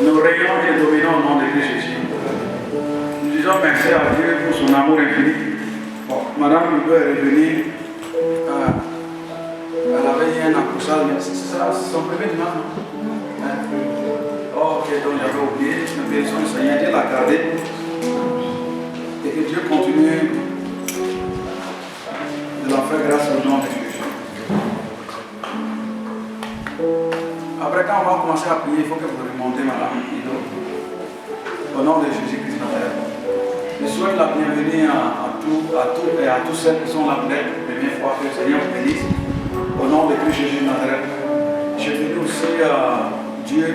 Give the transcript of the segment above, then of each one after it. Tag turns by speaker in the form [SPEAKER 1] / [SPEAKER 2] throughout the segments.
[SPEAKER 1] Nous régnons et dominons au nom de Christ Jésus. Nous disons merci à Dieu pour son amour infini. Bon, Madame Hugo est revenue. Elle avait eu un accouchage, mais c'est son premier dimanche, non? Ok, donc j'avais oublié. La bénédiction du Seigneur, Dieu l'a gardé. Et que Dieu continue de la faire grâce au nom de Jésus. Après, quand on va commencer à prier, il faut que vous remontez, Madame Ido. Au nom de Jésus-Christ de Nazareth. Je souhaite la bienvenue à tous celles qui sont là pour la première fois. Que le Seigneur vous bénisse. Au nom de Christ Jésus de Nazareth. Je bénis aussi Dieu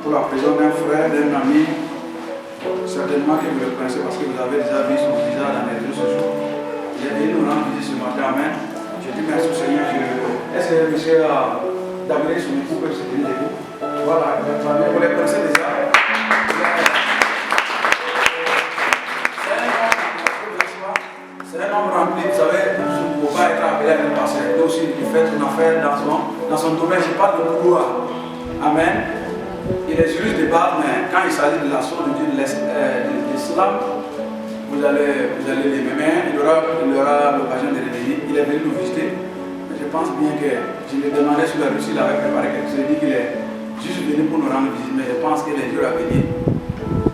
[SPEAKER 1] pour la présence d'un frère, d'un ami. Certainement que vous le connaissez parce que vous avez déjà vu son visage dans les réseaux sociaux. Il est venu nous rendre visite ce matin. Amen. Je dis merci au Seigneur. Est-ce que monsieur David, son époux, peut se tenir debout? Voilà, vous les connaissez déjà. C'est un homme rempli, vous savez, son papa est appelé à le passer. Lui aussi, il fait une affaire dans son domaine. Je parle de pouvoir. Amen. Il est juriste de base, mais quand il s'agit de la chose de Dieu, de l'islam, vous allez l'aimer. Mais il aura l'occasion de revenir. Il est venu nous visiter. Mais je pense bien que je lui demandais sur la Russie, il avait préparé quelque chose. Il dit qu'il est juste venu pour nous rendre visite. Mais je pense que les jours à venir,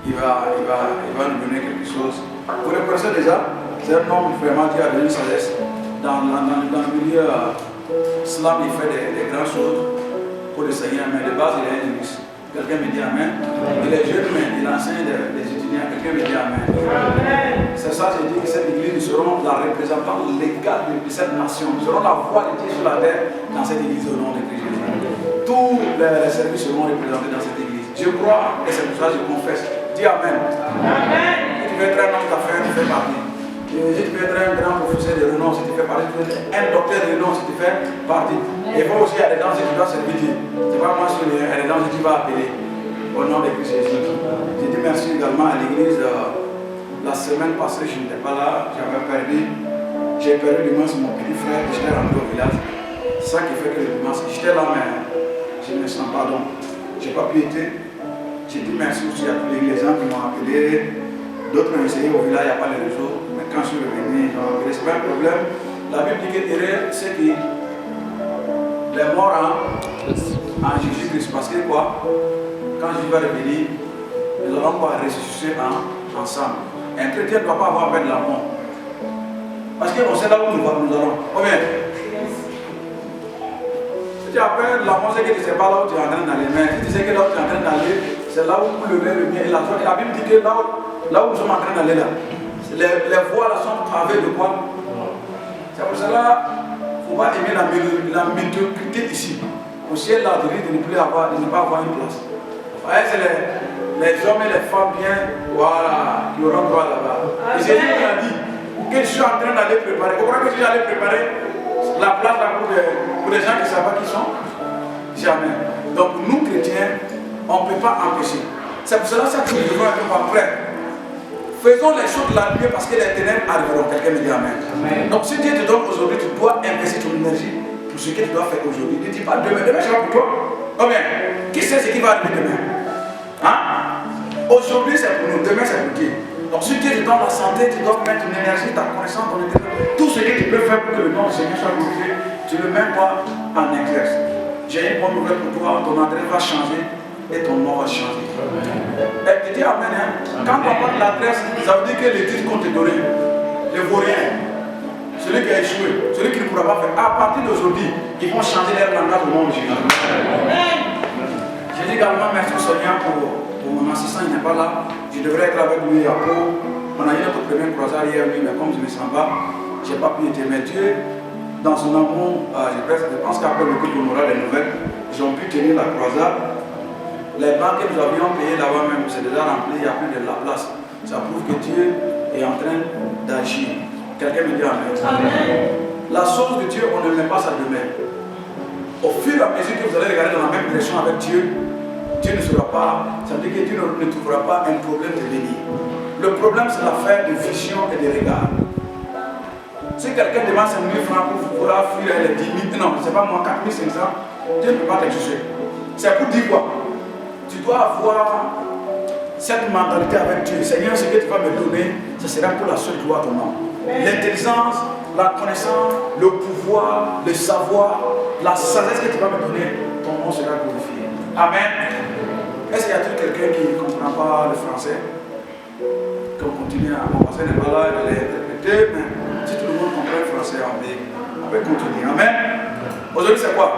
[SPEAKER 1] il va nous donner quelque chose. Vous le connaissez déjà? C'est un homme vraiment qui a donné une sagesse. Dans le milieu islam, il fait des grandes choses pour le Seigneur. Mais de base, il est un juriste. Quelqu'un me dit Amen. Il est jeune, mais il enseigne des étudiants. Quelqu'un me dit Amen. C'est ça, j'ai dit que cette église, nous serons la représentante légale de cette nation. Nous serons la voix de Dieu sur la terre dans cette église au nom de Christ Jésus. Tous les services seront représentés dans cette église. Je crois et c'est pour ça que je confesse. Dis Amen. Amen. Si tu veux être un homme d'affaires, tu fais partie. Si tu veux être un grand professeur de renom, si tu fais partie. Si tu veux être un docteur de renom, si tu fais partie. Et il faut aussi aller dans ce que tu dois servir Dieu. C'est pas moi sur les dans ce que tu vas appeler. Au nom de Christ Jésus. Je dis merci également à l'église. La semaine passée, je n'étais pas là. J'ai perdu dimanche mon petit frère que j'étais rentré au village. C'est ça qui fait que le dimanche, j'étais là, mais je ne me sens pas donc. Je n'ai pas pu être. J'ai dit merci aussi à tous les gens qui m'ont appelé. D'autres m'ont essayé au village, il n'y a pas les réseaux. Mais quand je suis revenu, ils ont appelé. Ce n'est pas un problème. La Bible dit que c'est qui les morts en Jésus-Christ. Parce que quoi? Quand Jésus va revenir, nous allons pas ressusciter ensemble. Un chrétien ne doit pas avoir peur de la mort. Parce qu'on sait là où nous allons. Combien? Si tu as peur de la mort, c'est que tu ne sais pas là où tu es en train d'aller. Mais si tu sais que là où tu es en train d'aller, c'est là où le bien et la joie. Et la Bible dit que là où nous sommes en train d'aller là, les voies là sont pavées de quoi? C'est pour cela qu'il ne faut pas aimer la médiocrité ici. Au ciel là, de ne pas avoir une place. C'est les hommes et les femmes bien, voilà, qui auront droit là-bas. Et Jésus nous a dit que je suis en train d'aller préparer. Vous croyez que je suis allé préparer la place là pour les gens qui ne savent pas qui sont? Jamais. Donc nous chrétiens, on ne peut pas empêcher. C'est pour cela que nous devons être prêts. Faisons les choses de la lumière parce que les ténèbres arriveront. Quelqu'un me dit Amen. Amen. Donc si Dieu te donne aujourd'hui, tu dois investir ton énergie pour ce que tu dois faire aujourd'hui. Ne dis pas demain, demain je vais pour toi. Combien? Qui sait ce qui va arriver demain? Hein? Aujourd'hui c'est pour nous, demain c'est pour Dieu. Donc si Dieu te donne la santé, tu dois mettre ton énergie, ta connaissance, ton intérêt, tout ce que tu peux faire pour que le nom du Seigneur soit glorifié, tu ne le mets pas en exerce. J'ai une bonne nouvelle pour toi, ton adresse va changer et ton nom va changer. Et tu dis Amen. Hein? Quand on parle de l'adresse, ça veut dire que les titres qu'on te donne, les vauriens, celui qui a échoué, celui qui ne pourra pas faire, à partir d'aujourd'hui, ils vont changer leur langage au nom de Jésus. Je dis également merci au Seigneur pour mon assistant, il n'est pas là. Je devrais être avec lui à Pau. On a eu notre premier croisade hier, lui, mais comme je ne me sens pas, je n'ai pas pu être. Mais Dieu, dans son amour, je pense qu'après le culte, on aura des nouvelles. Ils ont pu tenir la croisade. Les banques que nous avions payées là-bas même, c'est déjà rempli, il n'y a plus de la place. Ça prouve que Dieu est en train d'agir. Quelqu'un me dit Amen. La chose de Dieu, on ne met pas ça demain. Au fur et à mesure que vous allez regarder dans la même direction avec Dieu, Dieu ne sera pas, ça veut dire que Dieu ne trouvera pas un problème de venir. Le problème, c'est l'affaire de vision et de regard. Si quelqu'un demande 5 000 francs pour pouvoir fuir les 10 000, non, c'est pas moi, 4 500, Dieu ne peut pas t'exaucer. C'est pour dire quoi? Tu dois avoir cette mentalité avec Dieu. Seigneur, ce que tu vas me donner, ce sera pour la seule gloire de ton nom. L'intelligence, la connaissance, le pouvoir, le savoir, la sagesse que tu vas me donner, ton nom sera glorifié. Amen. Est-ce qu'il y a quelqu'un qui ne comprend pas le français? Qu'on continue à passer les balades, à les répéter, mais si tout le monde comprend le français, on peut continuer. Amen. Aujourd'hui, c'est quoi?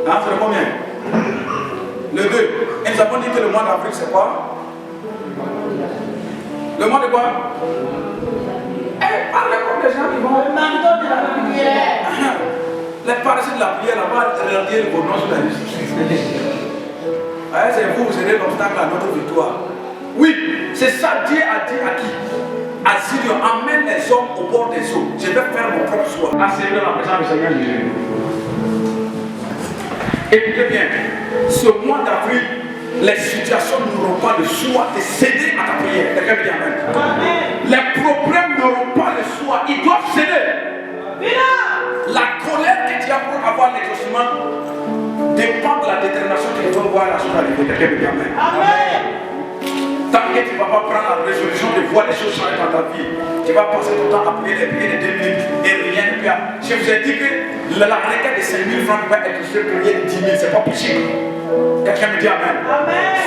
[SPEAKER 1] Hein, c'est le combien? Le 2. Et nous avons dit que le mois d'avril, c'est quoi? Le mois de quoi? Eh, parlez comme les gens qui vont. Le manteau de la prière. Les paresseux de la prière, là-bas, regardez vos noms sur la liste. C'est vous, vous serez l'obstacle à notre victoire. Oui, c'est ça Dieu a dit à qui? À Zion, amène les hommes au bord des eaux. Je vais faire mon propre choix. Asseyez dans la présence du Seigneur Jésus. Écoutez bien, ce mois d'avril, les situations n'auront pas le choix de céder à ta prière. Quelqu'un me dit amen. Les problèmes n'auront pas le choix, ils doivent céder. La colère que tu as pour avoir l'exaucement dépend de la détermination que tu dois voir la chose arriver. Quelqu'un me dit amen. Tant que tu ne vas pas prendre la résolution de voir les choses changer dans ta vie, tu vas passer ton temps à prier les prières de 2 minutes et rien ne peut. Je vous ai dit que la requête de 5 000 francs va être fait prier 10 000, c'est pas possible. Quelqu'un me dit amen.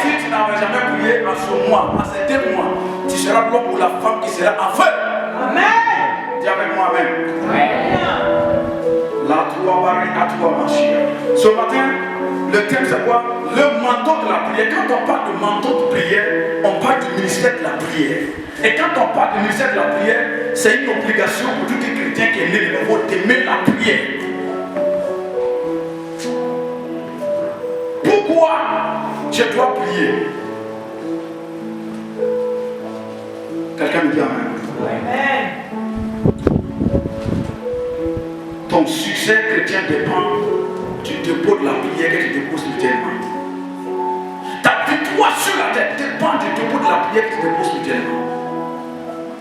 [SPEAKER 1] Si tu n'avais jamais prié en ce mois, en ces 2 mois, tu seras l'homme ou la femme qui sera en feu. Dis avec moi amen. La toi barri à toi marcher. Ce matin, le thème c'est quoi? Le manteau de la prière. Quand on parle de manteau de prière, on parle du ministère de la prière. Et quand on parle du ministère de la prière, c'est une obligation pour tout chrétien qui est né de nouveau d'aimer la prière. Pourquoi je dois prier? Quelqu'un me dit amen. Ton succès chrétien dépend du dépôt de la prière que tu déposes spirituellement. Ta victoire sur la terre dépend du dépôt de la prière que tu déposes spirituellement.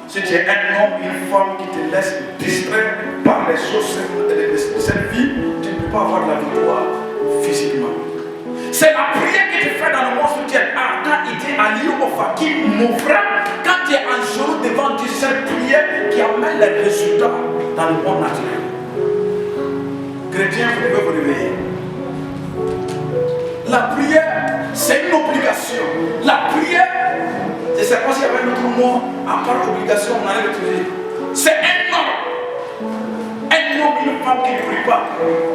[SPEAKER 1] Si tu es un homme, une femme qui te laisse distraire par les choses de cette vie, tu ne peux pas avoir de la victoire physiquement. C'est la prière que tu fais dans le monde spirituel. Quand il dit à l'Iofa qui m'ouvra, quand tu es en genou devant Dieu, c'est cette prière qui amène les résultats dans le monde naturel. Chrétiens, vous devez vous réveiller. La prière, c'est une obligation. La prière, je ne sais pas s'il y avait un autre mot, à part obligation, on allait l'utiliser. C'est un homme. Un homme, une femme qui ne prie pas,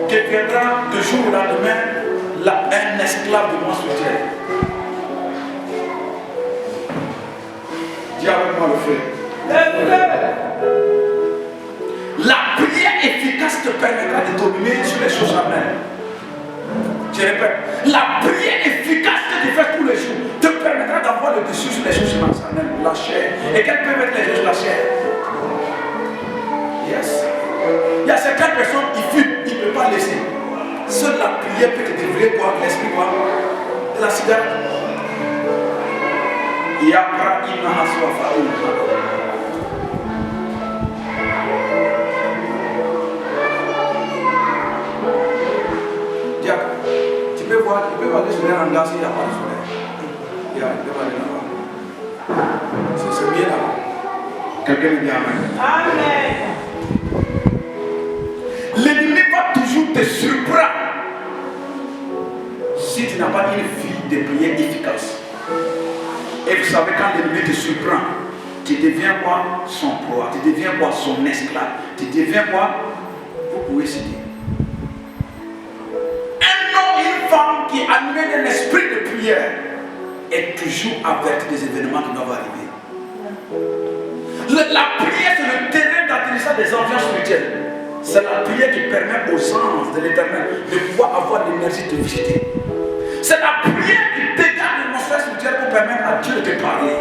[SPEAKER 1] qui viendra de jour au lendemain, un esclave de mon spirituel. Dis avec moi le feu. La prière efficace te permettra de dominer sur les choses charnelles. Je répète, la prière efficace que tu fais tous les jours te permettra d'avoir le dessus sur les choses charnelles, la chair. Et quelles peuvent être les choses de la chair? Yes. Il y a certaines personnes qui fument, ils ne peuvent pas laisser. Seule la prière peut te délivrer quoi? L'esprit quoi? De la cigarette. Il y a pas une tu peux voir, tu peux aller sur un hangar s'il n'y a pas de soleil. Il peut aller là-bas. C'est bien là-bas. Quelqu'un me dit amen. L'ennemi va toujours te surprendre si tu n'as pas une vie de prière efficace. Et vous savez, quand l'ennemi te surprend, tu deviens quoi? Son proie. Tu deviens quoi? Son esclave. Tu deviens quoi? Vous pouvez citer. Une femme qui animée d'un esprit de prière est toujours avertie des événements qui doivent arriver. La prière, c'est le terrain d'atterrissage des ambiances spirituelles. C'est la prière qui permet aux anges de l'Éternel de pouvoir avoir l'énergie de visiter. C'est la prière qui dégage l'atmosphère spirituelle pour permettre à Dieu de te parler.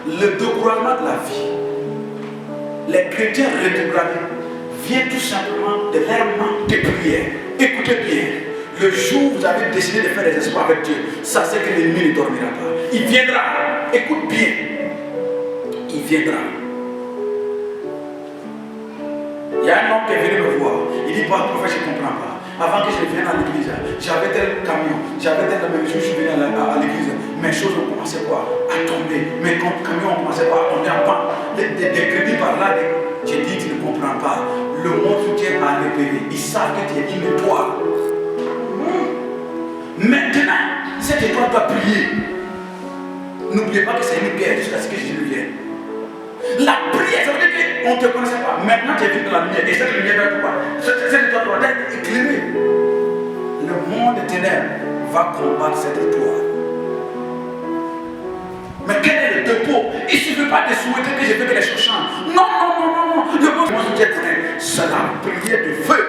[SPEAKER 1] Le découragement de la vie, les chrétiens rétrogradés vient tout simplement de leur manque de prière. Écoutez bien, le jour où vous avez décidé de faire des espoirs avec Dieu, ça c'est que l'ennemi ne dormira pas. Il viendra, écoute bien, il viendra. Il y a un homme qui est venu me voir, il dit pas prophète, je ne comprends pas. Avant que je vienne à l'église, j'avais tel camion, j'avais tel camion, je suis venu à l'église. Mes choses ont commencé quoi? À tomber. Mes camions ont commencé quoi? À tomber en panne. Des crédits par là. J'ai dit, tu ne comprends pas. Le monde soutient à repérer. Ils savent que tu es une étoile. Maintenant, cette étoile doit prier. N'oubliez pas que c'est une guerre jusqu'à ce que Jésus vienne. La prière, ça veut dire qu'on ne te connaissait pas. Maintenant, tu es venu dans la lumière. Et cette lumière va être quoi? Cette étoile doit être éclairée. Le monde des ténèbres va combattre cette étoile. Mais quel est le dépôt? Il ne suffit pas de souhaiter que je veux que les choses changent. Non, non, non, non, non. Le monde que Dieu connaît, c'est la prière de feu.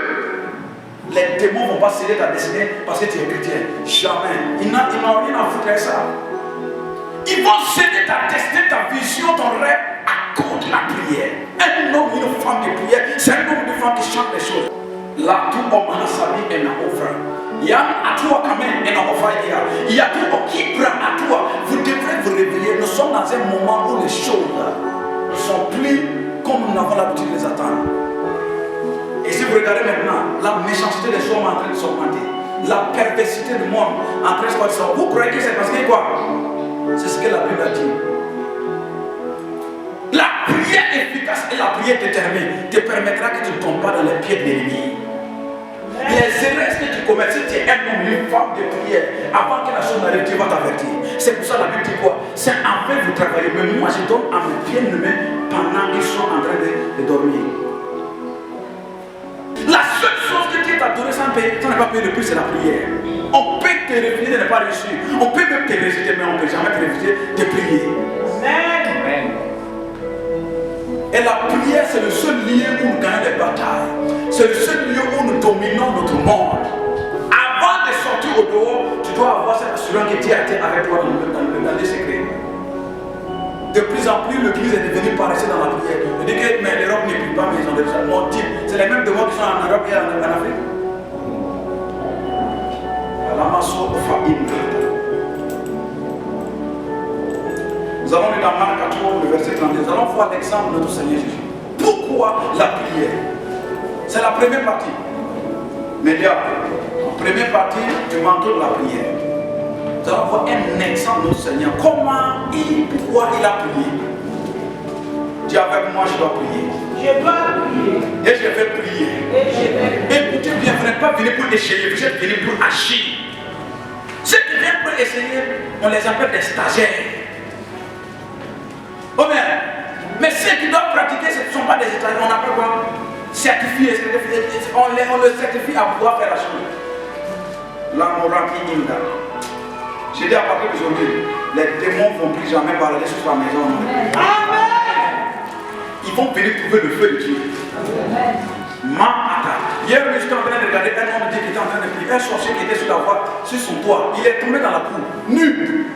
[SPEAKER 1] Les démons ne vont pas sceller ta destinée parce que tu es chrétien. Jamais. Ils n'ont rien à foutre avec ça. Ils vont sceller ta destinée, ta vision, ton rêve à cause de la prière. Un homme, une femme de prière, c'est un homme, une femme qui chante les choses. Là, tout homme a sa vie et n'a offert. Il y a à toi quand même et n'a offert. Il y a tout qui prend à toi. Vous devrez vous réveiller. Nous sommes dans un moment où les choses ne sont plus comme nous avons l'habitude de les attendre. Et si vous regardez maintenant, la méchanceté des hommes est en train de s'augmenter. La perversité du monde est en train de s'augmenter. Vous croyez que c'est parce que quoi? C'est ce que la Bible a dit. La prière efficace et la prière déterminée te permettra que tu ne tombes pas dans les pieds de l'ennemi. Les erreurs que tu commets, si tu es un homme, une femme de prière, avant que la chose n'arrive, tu vas t'avertir. C'est pour ça que la Bible dit quoi? C'est en fait vous travaillez. Mais moi je donne à mes bien-aimés pendant qu'ils sont en train de dormir. La seule chose que Dieu t'a donné sans payer, tu n'as pas payé le prix, c'est la prière. On peut te refuser de ne pas réussir. On peut même te rejeter, mais on ne peut jamais te refuser de prier. Amen. Et la prière, c'est le seul lieu où nous gagnons les batailles. C'est le seul lieu où nous dominons notre monde. Avant de sortir au dehors, tu dois avoir cette assurance que Dieu a été avec toi dans les secrets. De plus en plus, l'Église est devenue paresseuse dans la prière. Je dis que mais l'Europe n'est plus pas, mais ils ont déjà mon type. C'est les mêmes devoirs qui sont en Europe et en Afrique. Nous allons lire dans Marc 4, le verset 32. Nous allons voir l'exemple de notre Seigneur Jésus. Pourquoi la prière? C'est la première partie. Mais là, la première partie du manteau de la prière. Nous allons voir un exemple de notre Seigneur. Comment et pourquoi il a prié. Dis avec moi, je dois prier.
[SPEAKER 2] Je dois prier.
[SPEAKER 1] Et je vais prier. Écoutez bien, vous n'êtes pas venu pour essayer, vous êtes venu pour agir. Ceux qui viennent pour essayer, on les appelle des stagiaires. Oh mais ceux qui doivent pratiquer, ce ne sont pas des stagiaires, on appelle quoi? Certifiés. On le certifie à pouvoir faire la chose. La morale qui inda. J'ai dit à partir d'aujourd'hui, les démons ne vont plus jamais parler sur sa maison. Amen. Ils vont venir trouver le feu de Dieu. Hier, je suis en train de regarder un homme qui était en train de prier. Un sorcier qui était sur la voie, sur son toit. Il est tombé dans la cour, nu.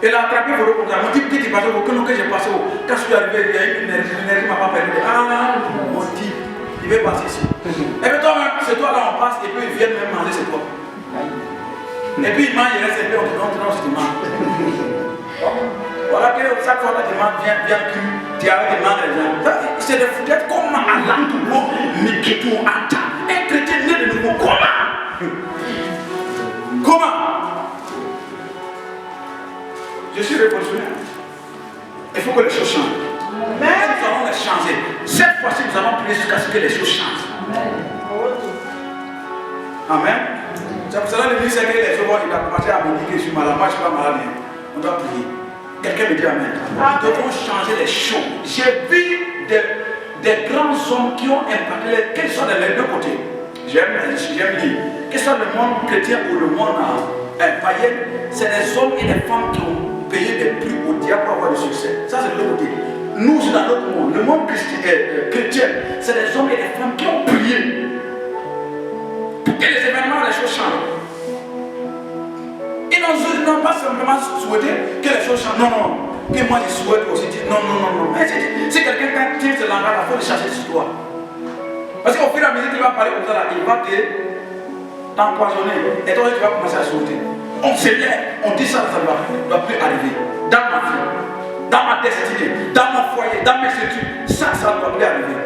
[SPEAKER 1] Il a attrapé pour le comme ça. Mon type dit qu'il passait au que j'ai passé au. Quand je suis arrivé, il y a eu une énergie, l'énergie m'a pas permis. Ah, mon type, il veut passer ici. Et puis toi-même, c'est toi là, on passe, et puis ils viennent même manger, c'est toi. Et puis il mange, il reste, et puis on te donne, tu manges. Voilà que chaque fois que tu manges bien cru, tu arrêtes de manger les gens. C'est des foutettes comme Allah, tout le monde, mais qui tout attend. Un chrétien né de nouveau, comment? Comment? Je suis révolutionnaire. Il faut que les choses changent. Mais nous allons les changer. Cette fois-ci, nous allons prier jusqu'à ce que les choses changent. Amen. C'est pour cela que le ministre, les gens, il a commencé à me dire que je suis malade. Moi, je ne suis pas malade. On doit prier. Quelqu'un me dit Amen. Nous devons changer les choses. J'ai vu des grands hommes qui ont impacté, quels sont les deux côtés. J'aime lire. Que ce soit le monde chrétien ou le monde païen, c'est des hommes et des femmes qui ont payé des prix au diable pour avoir du succès. Ça, c'est de l'autre côté. Nous, c'est dans notre monde. Le monde chrétien, c'est des hommes et des femmes qui ont prié pour que les événements, les choses changent. Ils n'ont pas simplement souhaité que les choses changent. Non, non. Que moi, je souhaite aussi dire non, non, non, non. Si quelqu'un tient ce langage, il faut le changer sur toi. Parce qu'au fur et à mesure qu'il va parler comme ça, là, il va t'empoisonner. Et toi, tu vas commencer à sauter. On se lève, on dit ça ne doit plus arriver. Dans ma vie, dans ma destinée, dans mon foyer, dans mes études, ça ne doit plus arriver.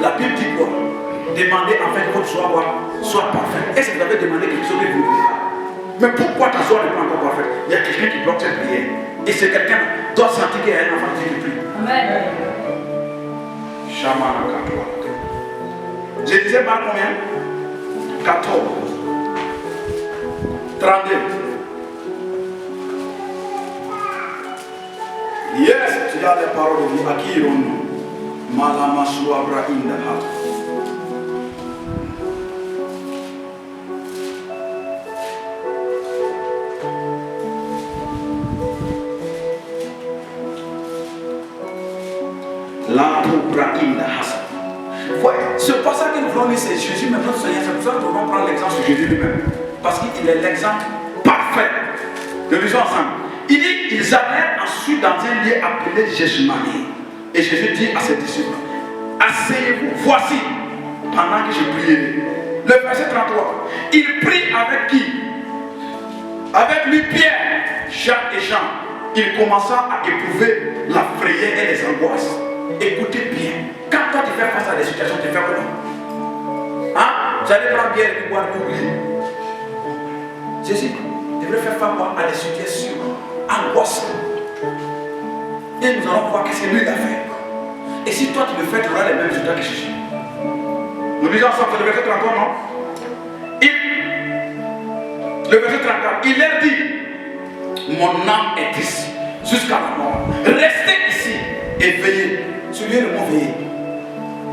[SPEAKER 1] La Bible dit quoi? demandez en fait que votre joie soit parfaite. Est-ce que vous avez demandé quelque chose que vous ne voulez pas? Mais pourquoi ta joie n'est pas encore parfaite? Il y a quelqu'un qui bloque cette prière. Et ce quelqu'un doit sentir qu'il y a un enfant qui prie. Amen. Je disais Marc combien? 14. 32. Yes, tu as les paroles de vie. À qui irons-nous? Malama Suabra Indaha. Ce passage que nous voulons lire, c'est Jésus, même notre Seigneur. C'est pour ça que nous devons prendre l'exemple sur Jésus lui-même. Parce qu'il est l'exemple parfait. Nous lisons ensemble. Il dit qu'ils allèrent ensuite dans un lieu appelé Gethsémani. Et Jésus dit à ses disciples, asseyez-vous, voici, pendant que je priais. Le verset 33. Il prie avec qui? Avec lui, Pierre, Jacques et Jean. Il commença à éprouver la frayeur et les angoisses. Écoutez bien, quand toi tu fais face à des situations, tu fais comment? Hein? Vous allez prendre bien et boire et oublier. Jésus devrait faire face à des situations angoissantes. Et nous allons voir qu'est-ce que lui a fait. Et si toi tu le fais, tu auras les mêmes résultats que Jésus. Nous lisons ensemble le verset 33, non? Le verset 34, il leur dit, mon âme est ici, jusqu'à la mort. Restez ici et veillez. Celui le mot veiller.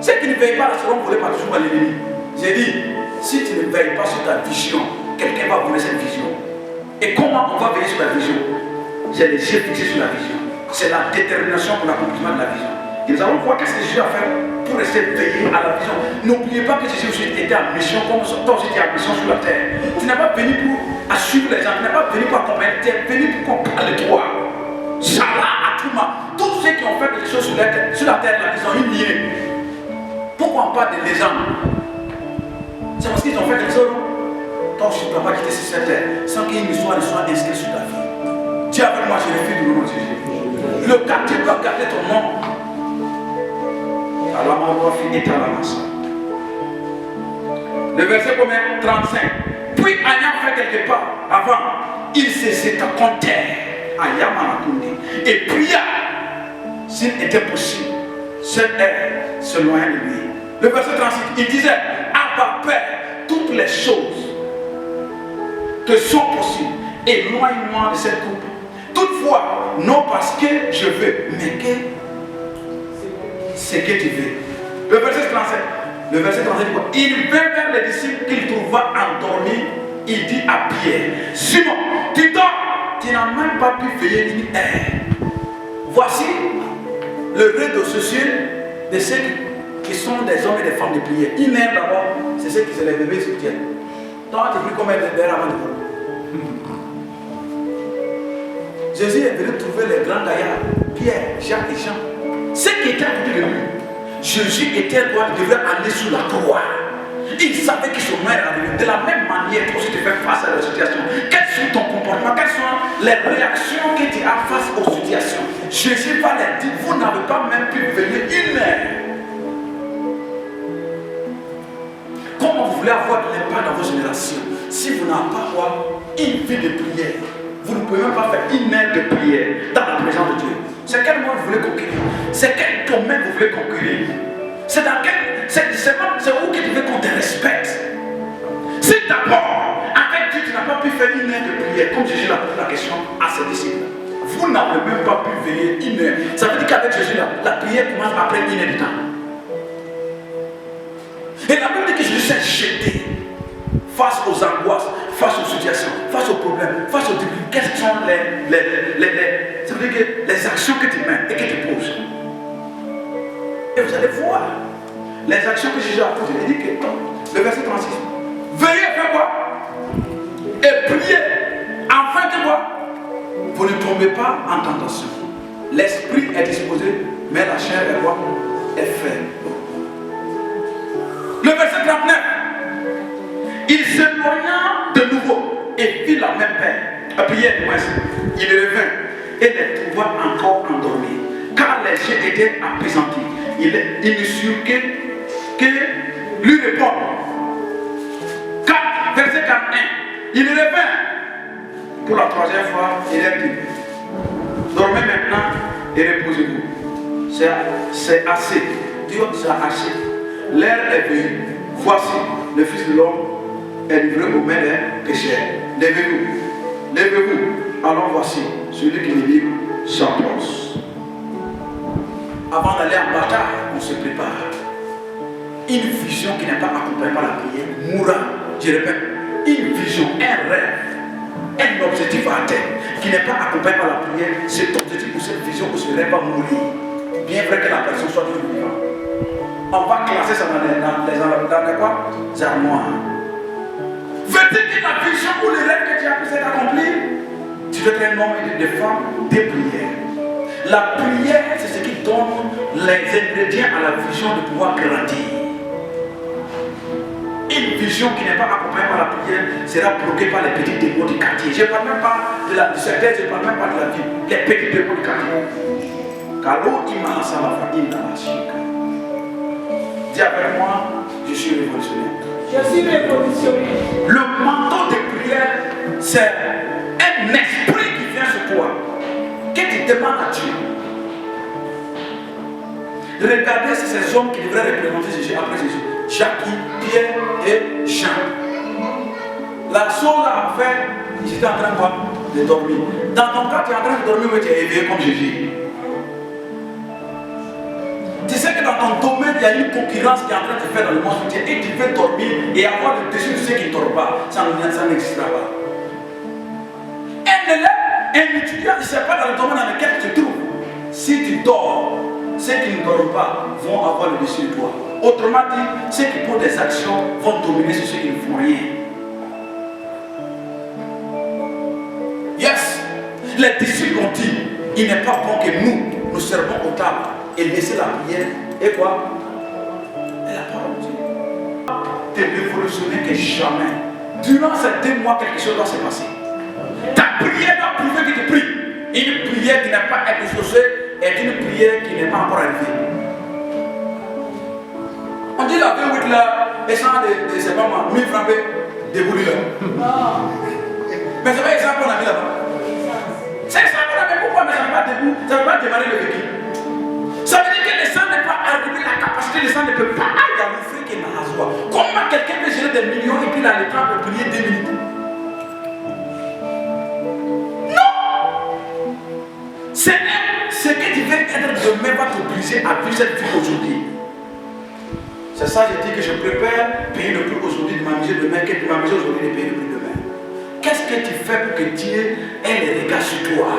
[SPEAKER 1] Ceux qui ne veillent pas seront volés par toujours à l'ennemi. J'ai dit, si tu ne veilles pas sur ta vision, quelqu'un va voler cette vision. Et comment on va veiller sur la vision? J'ai les yeux fixés sur la vision. C'est la détermination pour l'accomplissement de la vision. Et nous allons voir qu'est-ce que Jésus a fait pour rester veillé à la vision. N'oubliez pas que Jésus aussi était en mission comme toi aussi tu es en mission sur la terre. Tu n'es pas venu pour assurer les gens, tu n'es pas venu pour accompagner, tu es venu pour qu'on parle de toi. Salah à tout le monde. Tous ceux qui ont fait quelque chose sur la terre, là, ils ont une liée. Pourquoi on parle de légende? C'est parce qu'ils ont fait quelque chose. Toi aussi tu ne dois pas quitter cette terre sans qu'une histoire ne soit inscrite sur ta vie. Dis avec moi, je refuse le nom de Jésus. Le quartier doit garder ton nom. Le verset combien? 35. Puis ayant fait quelque part avant, il s'est contre terre et pria s'il était possible cette ère se loin de lui. Le verset 36, il disait, Abba Père, toutes les choses te sont possibles, éloigne-moi de cette coupe. Toutefois, non parce que je veux, mais que c'est que tu veux. Le verset 37, il vint vers les disciples qu'il trouva endormis. Il dit à Pierre, Simon, tu dors, tu n'as même pas pu veiller ni heure. Voici le règle social de ceux qui sont des hommes et des femmes de prière. Une heure d'abord, c'est ceux qui se les bébés soutiennent. Toi, tu pries combien d'heures avant de vous? Jésus est venu trouver les grands gaillards, Pierre, Jacques et Jean. Ceux qui étaient à côté de lui. Jésus était droit, il devait aller sur la croix. Il savait que son mère arrivait. De la même manière, toi aussi tu fais face à la situation. Quels sont ton comportement? Quelles sont les réactions que tu as face aux situations? Jésus va leur dire, vous n'avez pas même pu veiller une heure. Comment vous voulez avoir de l'impact dans vos générations si vous n'avez pas une vie de prière? Vous ne pouvez même pas faire une heure de prière dans la présence de Dieu. C'est quel monde vous voulez conquérir? C'est quel domaine vous voulez conquérir? C'est dans quel... C'est où que tu veux qu'on te respecte? Si d'abord, avec Dieu, tu n'as pas pu faire une heure de prière, comme Jésus a posé la question à ses disciples, vous n'avez même pas pu veiller une heure. Ça veut dire qu'avec Jésus, la prière commence après une heure de temps. Et la Bible dit que Jésus s'est jeté face aux angoisses, face aux situations, face aux problèmes, face aux difficultés. Quelles sont ça veut dire que les actions que tu mets et que tu poses. Et vous allez voir les actions que Jésus a posées. Il dit que le verset 36. Veillez faire quoi? Et priez. Afin que quoi? Vous ne tombez pas en tentation. L'esprit est disposé, mais la chair est quoi? Est faible. Le verset 39. Il s'éloigna de nouveau et fit la même paix. Prière, il revint et les trouva encore endormis, car les yeux étaient appesantis. Il ne sut que lui répond. Verset 41. Il revint pour la troisième fois et leur dit, dormez maintenant et reposez-vous. C'est assez. Dieu dit assez. L'heure est venue. Voici, le Fils de l'homme est livré aux mains des pécheurs. Levez-vous. Levez-vous. Alors voici, celui qui est libre s'approche. Avant d'aller en bataille, on se prépare. Une vision qui n'est pas accompagnée par la prière mourra. Je répète, une vision, un rêve, un objectif à atteindre qui n'est pas accompagné par la prière, cet objectif ou cette vision ou ce rêve va mourir. Bien vrai que la personne soit toujours vivante. On va classer ça dans les armoires. Veux-tu que la vision ou le rêve que tu as pu s'être accompli? Tu dois être un homme et une femme des prières. La prière, c'est ce qui donne les ingrédients à la vision de pouvoir grandir. Une vision qui n'est pas accompagnée par la prière sera bloquée par les petits démons du quartier. Je ne parle même pas du secteur, je ne parle même pas de la vie. Les petits démons du quartier. Dis avec moi, je suis révolutionnaire.
[SPEAKER 2] Je suis révolutionnaire.
[SPEAKER 1] Le manteau de prière, c'est un esprit qui vient sur toi, que tu demandes à Dieu. Regardez ces hommes qui devraient représenter Jésus après Jésus. Jacques, Pierre et Jean. La chose à faire, ils étaient en train de dormir. Dans ton cas, tu es en train de dormir, mais tu es éveillé comme Jésus. Tu sais que dans ton domaine, il y a une concurrence qui est en train de se faire dans le monde spirituel et tu veux dormir et avoir le dessus de ceux qui ne dorment pas. Ça n'existera pas. Un élève, un étudiant, il ne sait pas dans le domaine dans lequel tu te trouves. Si tu dors, ceux qui ne dorment pas vont avoir le dessus de toi. Autrement dit, ceux qui font des actions vont dominer sur ceux qui ne font rien. Yes, les disciples ont dit, il n'est pas bon que nous servons aux tables et laisser la prière. Et quoi? Et la parole de Dieu. Tu es révolutionné que jamais. Durant ces 2 mois, quelque chose doit se passer. Ta prière doit prouver que tu pries. Une prière qui n'est pas exaucée est une prière qui n'est pas encore arrivée. On dit la V8 là, et ça de ses mamans, 1000 francs déboulés là. Mais c'est pas exemple qu'on a mis là-bas. C'est ça qu'on a mis, pourquoi? Mais ça ne va pas debout, ça ne va pas démarrer le véhicule. Ça veut dire que le sang n'est pas arrivé, la capacité du sang ne peut pas aller dans le feu qui est dans la joie. Comment quelqu'un peut gérer des millions et puis dans le temps peut prier 2 minutes? Non! C'est ce que tu veux être demain va t'obliger à vivre cette vie aujourd'hui. C'est ça, je dis que je préfère payer le prix aujourd'hui de m'amuser demain que de m'amuser aujourd'hui de payer le prix demain. Qu'est-ce que tu fais pour que Dieu ait les regards sur toi?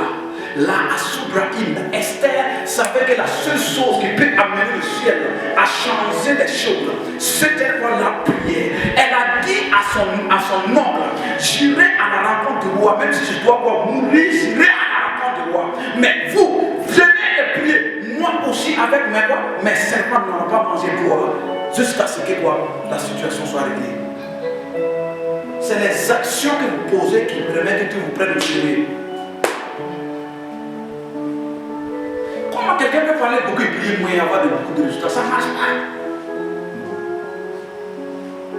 [SPEAKER 1] Là, à Soubrahim, Esther savait que la seule chose qui peut amener le ciel à changer les choses, c'était quoi? La prière. Elle a dit à son oncle, j'irai à la rencontre du roi, même si je dois mourir, j'irai à la rencontre du roi. Mais vous, venez et priez. Moi aussi, avec mes servants n'auront pas mangé quoi, jusqu'à ce que quoi, la situation soit réglée. C'est les actions que vous posez qui permettent que Dieu vous prenne au sérieux. Comment quelqu'un peut parler beaucoup et prier moins et avoir beaucoup de résultats? Ça ne marche pas.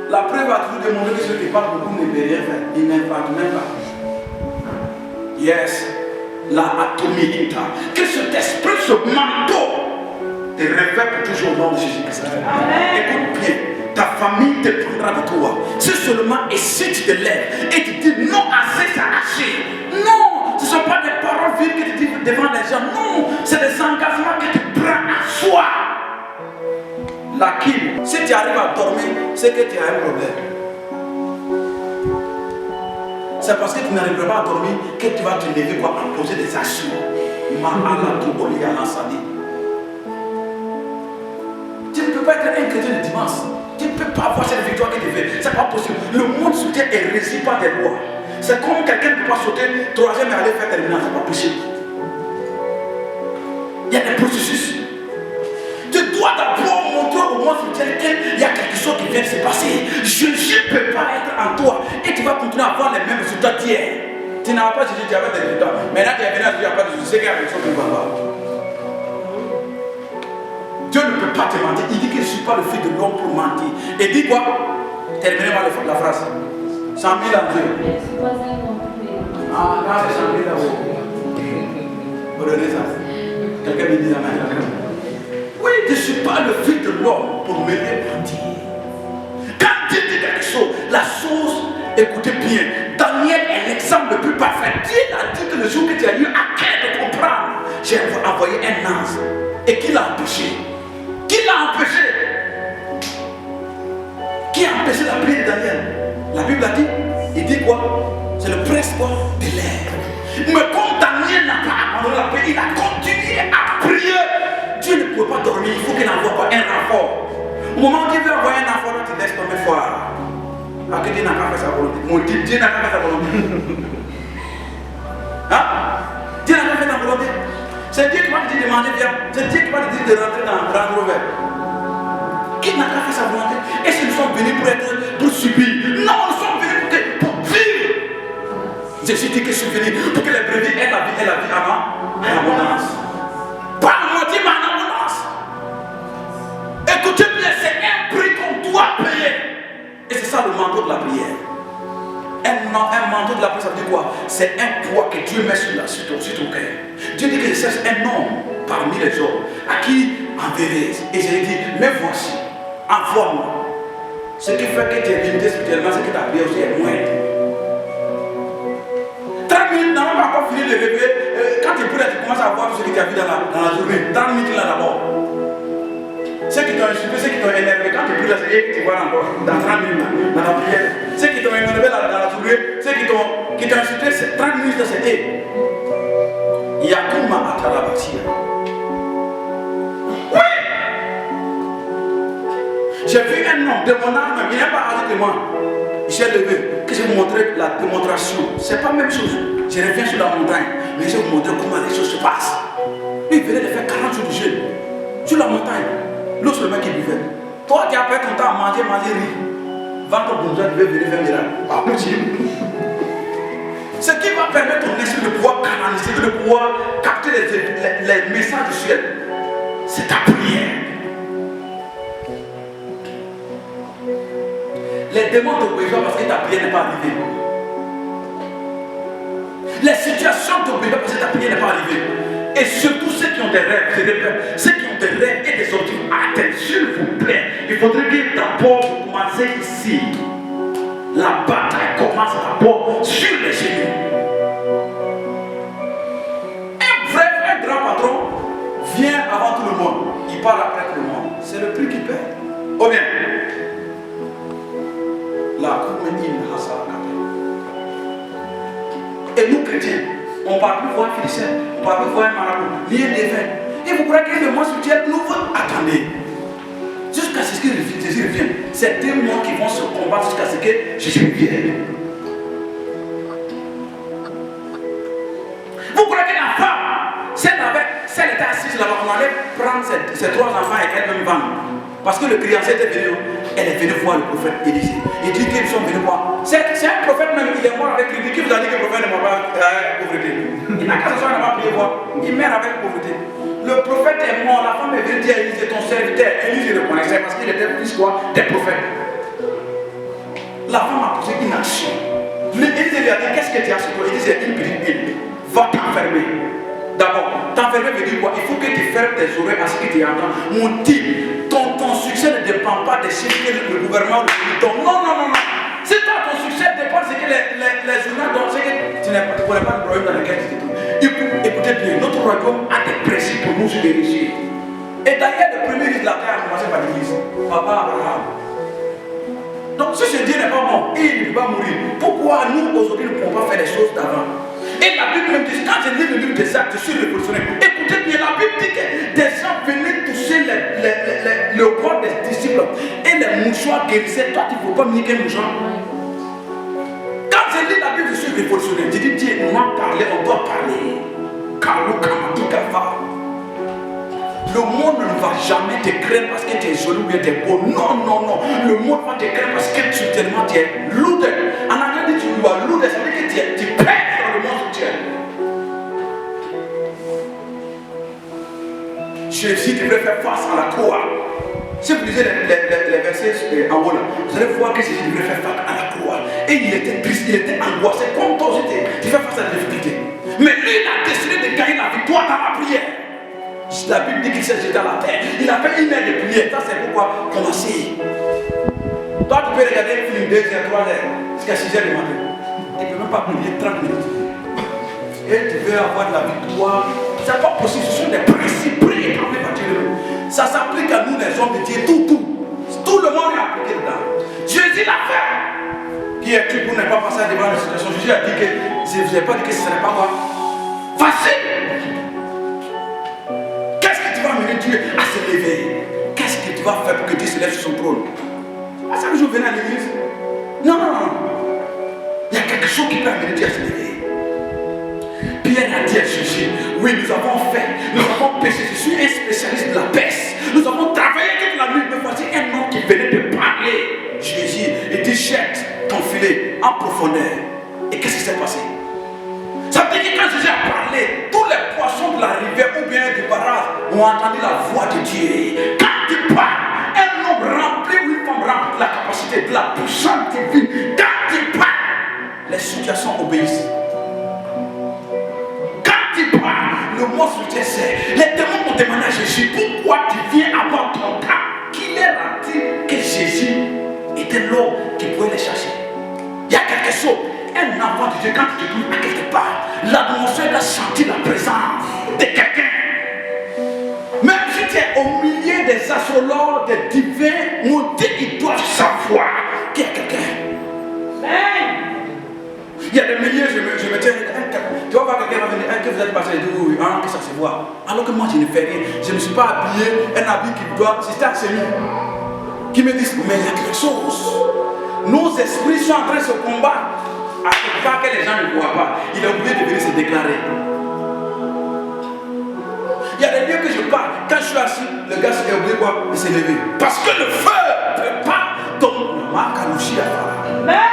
[SPEAKER 1] La preuve va toujours demander que ceux qui parlent beaucoup ne peuvent rien faire. Ils n'impartent même pas. Yes. La atomie. Que cet esprit, ce manteau, te révèle pour toujours au nom de Jésus-Christ. Écoute bien. Ta famille te prendra de toi. C'est seulement et si tu te lèves et tu dis non assez, ça assez. Non, ce ne sont pas des paroles vides que tu dis devant les gens. Non, c'est des engagements que tu prends à soi. La kim, si tu arrives à dormir, c'est que tu as un problème. C'est parce que tu n'arriveras pas à dormir que tu vas te lever pour imposer des actions. Tu ne peux pas être un chrétien de dimanche. Tu ne peux pas avoir cette victoire que tu veux. C'est pas possible. Le monde sur terre est régi par des lois. C'est comme quelqu'un ne peut pas sauter 3e et aller faire terminale. C'est pas possible. Il y a des processus. Tu dois d'abord montrer au monde sur terre qu'il y a quelque chose qui vient de se passer. Jésus ne peut pas être en toi. Et tu vas continuer à avoir les mêmes résultats d'hier. Tu n'as pas Jésus, tu avais des résultats. Maintenant tu es venu à Dieu, il n'y a pas de Jésus. C'est qu'il y a quelque chose qui ne va pas. Dieu ne peut pas te mentir. Il dit que je ne suis pas le fils de l'homme pour mentir. Et dit quoi? Terminez-moi la phrase. 100 000 à Dieu. Ah, quand c'est 100 000 là-haut. Vous donnez ça. Quelqu'un me dit amen. Oui, je ne suis pas le fils de l'homme pour me mentir. Quand Dieu dit quelque chose, la chose, écoutez bien, Daniel est l'exemple le plus parfait. Dieu a dit que le jour que tu as eu à cœur de comprendre, j'ai envoyé un ange. Et qui l'a empêché? Qui l'a empêché? Qui a empêché la prière de Daniel? La Bible a dit, il dit quoi? C'est le prince de l'air. Mais comme Daniel n'a pas abandonné la prière, il a continué à prier. Dieu ne pouvait pas dormir, il faut qu'il n'envoie pas un renfort. Au moment où Dieu veut envoyer un renfort, tu laisses tomber foire. Alors que Dieu n'a pas fait sa volonté. Mon Dieu, Dieu n'a pas fait sa volonté. Hein? Dieu n'a pas fait sa volonté. C'est Dieu qui va te dire de manger bien. C'est Dieu qui va te dire de rentrer dans le Range Rover. Qui n'a pas fait sa volonté? Est-ce que nous sommes venus pour subir? Non, nous sommes venus pour vivre. Jésus dit que je suis venu pour que les brebis aient la vie en abondance. Pas en moitié, mais en abondance. Écoutez bien, c'est un prix qu'on doit payer. Et c'est ça le manteau de la prière. Un manteau de la prière, ça veut dire quoi? C'est un poids que Dieu met sur ton cœur. Dieu dit que je cherche un homme parmi les hommes à qui enverrai. Et j'ai dit, mais voici, envoie-moi. Ce qui fait que tu es limité spirituellement, c'est que ta prière aussi est moindre. 30 minutes, n'a pas encore fini de réveiller. Quand tu pries, tu commences à voir tout ce que tu as vu dans la journée. 30 minutes là d'abord. Ceux qui t'ont insulté, ceux qui t'ont énervé, quand tu pries là, c'est eux que tu vois encore dans 30 minutes dans la prière. Ceux qui t'ont énervé dans la journée, ceux qui t'ont insulté, c'est 30 minutes là, c'est eux. Il y a tout ma à la bâtir. Oui! J'ai vu un homme de mon âme, il n'est pas âgé que moi. J'ai levé, que je vous montrer la démonstration. C'est pas la même chose. Je reviens sur la montagne, mais je vais vous montrer comment les choses se passent. Lui, il venait de faire 40 jours de jeûne. Sur la montagne, l'autre c'est le mec qui buvait. Toi, tu as perdu ton temps à manger, riz. Vends ton bonjour, tu veux venir faire des miracle. Pas possible. Ce qui va permettre ton esprit de pouvoir canaliser, de pouvoir capter les messages du ciel, c'est ta prière. Les démons t'obéissent parce que ta prière n'est pas arrivée. Les situations t'obéissent parce que ta prière n'est pas arrivée. Et surtout ceux qui ont des rêves, je répète, ceux qui ont des rêves et des objectifs, attendez, s'il vous plaît. Il faudrait que d'abord vous commencez ici. La bataille commence d'abord sur les genoux. Un grand patron vient avant tout le monde. Il parle après tout le monde. C'est le prix qu'il paie. Oh bien. Et nous chrétiens, on ne parle plus voir un physicien, on ne parle plus voir un marabout, ni un défunt. Et vous croyez que le monde spirituel nous veut attendre jusqu'à ce que Jésus revienne. C'est 2 mois qui vont se combattre jusqu'à ce que Jésus revienne. Vous croyez que la femme, si elle était assise là-bas, on allait prendre ses 3 enfants et elle-même vendre. Parce que le créancier était venu, elle est venue voir le prophète Élisée. Il dit qu'ils sont venus voir. C'est un prophète même, il est mort avec lui. Qui vous a dit que le prophète ne mort pas avec pauvreté? Il n'a qu'à s'asseoir, il n'a pas prié voir. Il meurt avec pauvreté. Le prophète est mort, la femme est venue dire à Élisée, ton serviteur. Élisée le connaissait parce qu'il était plus quoi des prophètes. La femme a posé une action. Élisée lui a dit, qu'est-ce que tu as sur toi? Il dit, c'est une petite île. Va t'enfermer. D'abord, t'enfermer veut dire quoi? Il faut que tu fermes tes oreilles à ce que tu entends. Mon type, ton succès ne dépend pas des chiffres que le gouvernement te donne. Non. Si toi, ton succès dépend de ce que les journaux donnent, c'est que tu ne connais pas le problème dans lequel tu te trouves. Écoutez bien, notre royaume a des principes pour nous réussir. Et d'ailleurs, le premier riche de la terre a commencé par l'église. Papa Abraham. Donc, si ce Dieu n'est pas bon, il ne peut pas mourir. Pourquoi nous, aujourd'hui, ne pouvons pas faire les choses d'avant? Et la Bible me dit, quand je lis le livre des Actes, je suis révolutionnaire. Écoutez bien, la Bible dit que des gens venaient toucher le corps des disciples et les mouchoirs guérissaient. Toi, tu ne peux pas me niquer un mouchoir. Quand je lis la Bible, je suis révolutionnaire. Je dis, Dieu, on a parlé, on doit parler. Carlo, Kamadi, Gava. Le monde ne va jamais te craindre parce que tu es joli ou bien tu es beau. Non. Le monde va te craindre parce que tu es lourd. En anglais, tu es lourd, ça veut dire que tu pèses dans le monde entier. Jésus devrait faire face à la croix. Si vous lisez les versets en haut là, vous allez voir que Jésus devrait faire face à la croix. Et il était triste, il était angoissé, comme toi j'étais. Il fait face à la difficulté. Mais lui, il a décidé de gagner la victoire dans la prière. La Bible dit qu'il s'est jeté à la terre. Il a fait une heure de prière. Ça, c'est pourquoi commencer. Toi, tu peux regarder un film 2 heures, 3 heures, jusqu'à 6 heures du matin. Tu ne peux même pas prier 30 minutes. Et tu veux avoir de la victoire. Ce n'est pas possible. Ce sont des principes préétablis par Dieu. Ça s'applique à nous, les hommes de Dieu. Tout le monde est appliqué dedans. Jésus l'a fait. Qui est qui pour ne pas passer devant la situation? Jésus a dit que je ne vous ai pas dit que ce ne serait pas quoi? Facile. Qu'est-ce que tu vas amener Dieu à se lever? Qu'est-ce que tu vas faire pour que Dieu se lève sur son trône? À chaque jour, venez à l'église. Non. Il y a quelque chose qui peut amener Dieu à se lever. Pierre a dit à Jésus, oui, nous avons péché. Je suis un spécialiste de la peste. Nous avons travaillé toute la nuit. Mais voici un homme qui venait de parler. Jésus, il dit, jette ton filet en profondeur. Et qu'est-ce qui s'est passé? Ça veut dire que quand Jésus a parlé, tous les poissons de la rivière ou bien du barrage ont entendu la voix de Dieu. Quand tu parles, un homme rempli ou une femme remplie de la capacité, de la puissance divine, quand tu parles, les situations obéissent. Le mot sur Dieu c'est, les démons ont demandé à Jésus, pourquoi tu viens avant ton temps? Qui leur a dit que Jésus était l'homme qui pouvait les chercher? Il y a quelque chose, un enfant de Dieu, quand tu te trouves à quelque part, l'atmosphère a senti la présence de quelqu'un. Même si tu es au milieu des assolants, des divins, montés, ils doivent savoir qu'il y a quelqu'un. Il y a des milliers, je me tiens, tu vas voir quelqu'un va venir, que vous êtes passé, et dit oui, que ça se voit. Alors que moi je ne fais rien, je ne suis pas habillé, un habit qui doit, c'est un celui qui me dit, mais il y a quelque chose. Nos esprits sont en train de se combattre, à ce point que les gens ne voient pas. Il est obligé de venir se déclarer. Il y a des lieux que je parle, quand je suis assis, le gars est obligé de se lever. Parce que le feu prépare ton makalouchi à faire.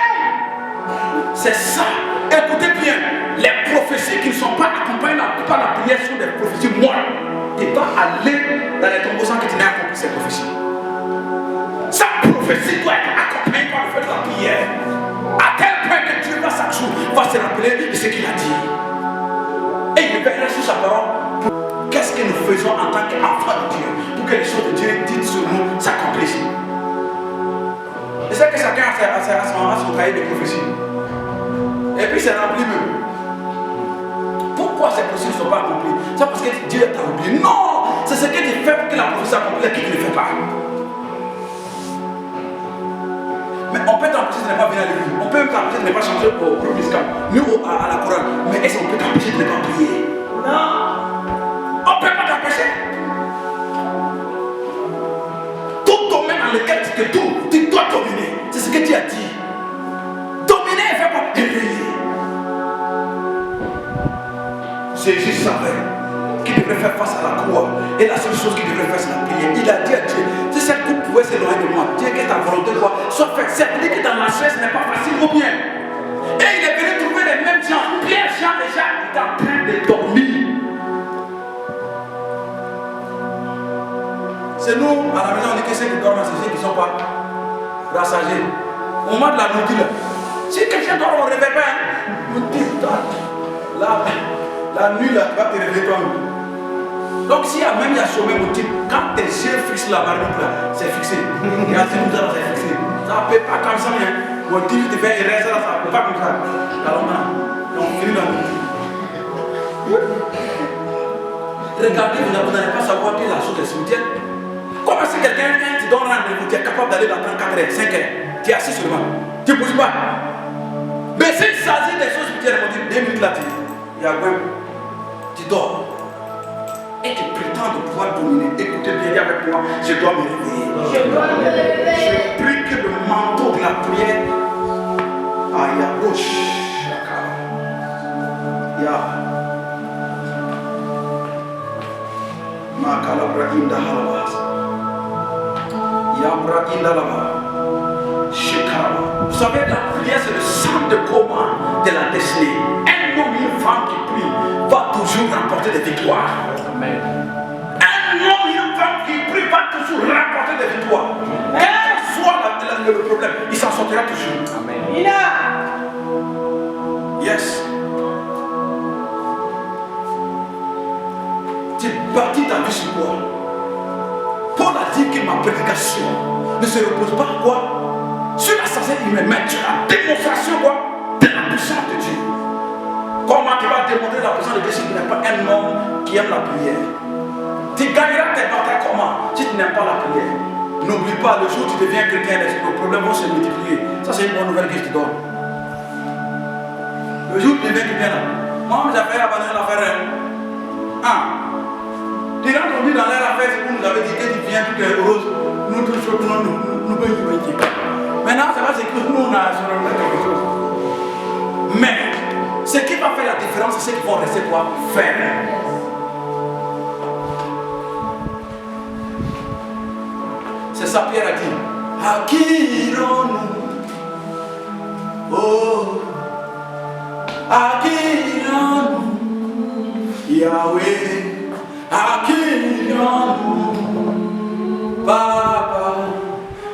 [SPEAKER 1] C'est ça. Écoutez bien, les prophéties qui ne sont pas accompagnées par la prière sont des prophéties morales. Tu vas aller dans les tombeaux sans que tu n'aies accompli ces prophéties. Sa prophétie doit être accompagnée par le fait de la prière. À tel point que Dieu va chaque jour se rappeler de ce qu'il a dit. Et il veillera sur sa parole. Qu'est-ce que nous faisons en tant qu'enfants de Dieu pour que les choses de Dieu dites sur nous s'accomplissent? Et c'est que chacun a son cahier de prophétie. Et puis c'est rempli même. Pourquoi ces prophéties ne sont pas accomplies? C'est parce que Dieu t'a oublié. Non! C'est ce que tu fais pour que la prophétie s'accomplisse et que tu ne le fais pas. Mais on peut t'empêcher de ne pas venir à l'église. On peut t'empêcher de ne pas chanter au promiscat, ni à la chorale. Mais est-ce qu'on peut t'empêcher de ne pas prier? Non! On ne peut pas t'empêcher. Tout domaine dans lequel tu te trouves, tu dois dominer. C'est ce que Dieu a dit. Dominer et faire pas éveiller. Jésus savait qu'il devrait faire face à la croix. Et la seule chose qu'il devrait faire, c'est la prière. Il a dit à Dieu, si cette coupe pouvait s'éloigner de moi, Dieu, que ta volonté soit faite. C'est dire que dans la chair, ce n'est pas facile ou bien. Et il est venu trouver les mêmes gens. Pierre, Jean et Jacques étaient en train de dormir. C'est nous, à la maison, on dit que ceux qui dorment, c'est ceux qui ne sont pas rassagés. Au moment de la nourriture, si quelqu'un dort, on ne réveille pas. On dit, la nuit, là, tu vas te réveiller toi-même. Donc, s'il y a même sommeil au type, quand tes yeux fixent la marmite là, c'est fixé. Et à ce moment-là, c'est fixé. Ça ne peut pas comme ça, hein. Mon type te fait errer, ça ne peut pas comme ça. Alors, on finit la nuit. Regardez, vous n'allez pas savoir quelle est la chose des cimetières. Comment si quelqu'un, tu donnes rendez-vous, tu es capable d'aller dans 34 heures, 5 heures, tu es assis sur le banc, tu ne bouges pas. Mais si tu saisis des choses spirituelles, on dit 2 minutes là, il y a même, tu dors. Et tu prétends de pouvoir dominer. Écoutez bien avec moi, je dois me réveiller. Je prie que le manteau de la prière aille à gauche. Ya. Makalabra inda halabas. Yabra inda laba. Shekara. Vous savez, la prière c'est le centre de combat de la destinée. Un homme, une femme qui prie va toujours remporter des victoires. Amen. Un homme le problème, il s'en sortira toujours.
[SPEAKER 3] Amen.
[SPEAKER 1] Yes. Tu bâtis ta vie sur quoi? Paul a dit que ma prédication ne se repose pas quoi? Sur la sagesse humaine, mais sur la démonstration quoi? De la puissance de Dieu. Comment tu vas démontrer la puissance de Dieu si tu n'es pas un homme qui aime la prière? Tu gagneras tes batailles comment? Si tu n'aimes pas la prière. N'oublie pas, le jour où tu deviens chrétien, les problèmes vont se multiplier. Ça, c'est une bonne nouvelle que je te donne. Le jour où tu deviens chrétien, là, moi, mes affaires abandonné l'affaire. Tu rentres dans leur affaire, c'est pour nous avait dit que tu viens tout est rose. Nous, tous choses, nous pouvons y. Maintenant, ça va, c'est que nous, on a sur le quelque chose. Mais, ce qui va faire la différence, c'est ceux qui vont rester quoi? Fermes. C'est ça, Pierre a dit. À qui irons-nous? Oh, à qui irons-nous? Yahweh, à qui irons-nous? Papa,